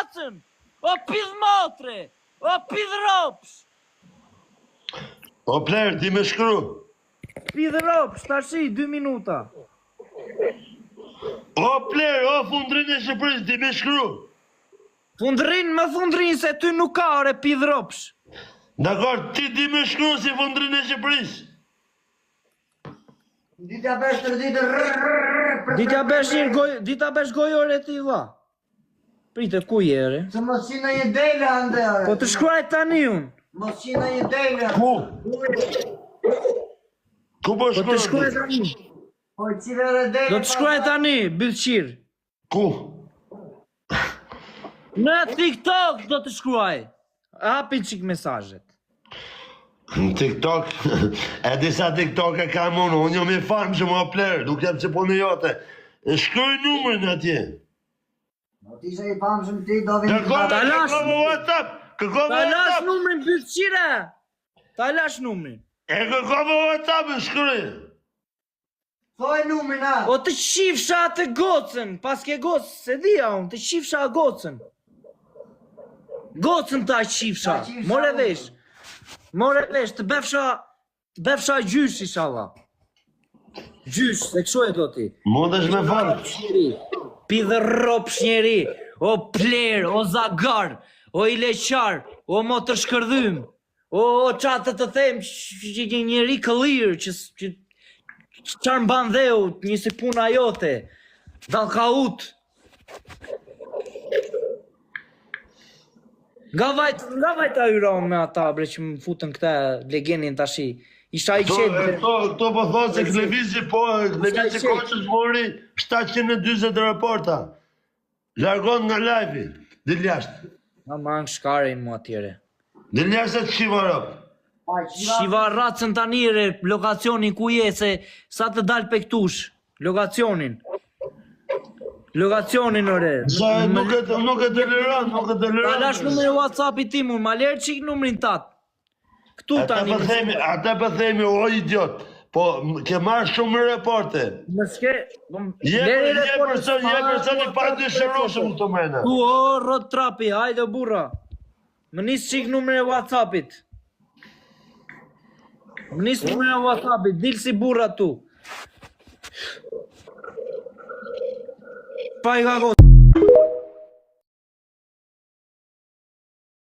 racën! O pidh motre! O pidh ropsh! O pler, di me shkru. Pidh ropsh, tashi, 2 minuta. O pler, o fundrin e Shqipërisë, di me shkru. Fundrin se ty nuk ka ore pidh ropsh. Dakor, ti di me shkru si fundrin e Shqipërisë. Dita besh të ditë Dita besh gojore ti va. Prite, ku jere? Se mos qina një dele ande. Po të shkruaj tani unë. Mos qina një dele. Ku? Ku po Po të shkru? shkruaj tani. Po qivere dele. Do të shkruaj tani, byllqir. Ku? Në TikTok do të shkruaj. Hapi qik mesazhet. Në TikTok, e disa TikTok e kam unë jam i farmë që më plerë, nuk jam që punë jote. E shkruaj numrin atje. Ti se i pamë shumë ti do vinë Kërkove WhatsApp, kërkove Ta lash WhatsApp. numrin byllqire. Ta lash numrin. E kërkove WhatsApp e shkruaj. Thoj numrin a. O të qifsha atë gocën, pas ke gocë, se dhja unë, të qifsha gocën. Gocën ta qifsha, more vesh. More vesh, të befsha gjysh inshallah. Gjysh, se kështu e do ti. Mundesh me falë. Pidhe ropsh njeri, o pler, o zagar, o ileqar, o motër shkërdhym, o qatë të them që një njeri këllir, që qarë mban dheu, një si puna jote, dalkaut. Nga vajt a yron me ata bre që më futën këta legenin tashi. Isha i qetë. Këto po thonë se Klevizji Koqës mori 720 raporta. Largon nga live-i. Dil jashtë. Ma mangë shkarin mu atyre. Dil jashtë të shiva rap. Shiva racën tanire, lokacionin ku je, se sa të dalë pektush. Lokacionin. Lokacionin ore. Nuk e deliran, nuk e Ta deliran. lash numrin e WhatsApp-i timun, ma lerë qik numrin tatë. Këtu tani. Ata për themi, o idiot, po ke marrë shumë reporte. Më s'ke... Je person i pa dëshirueshëm këto mrena. Tu o rot trapi, hajde burra. Më nis qik numrin e WhatsApp-it. Më nis numrin e WhatsApp-it, dil si burra tu. Pa i ka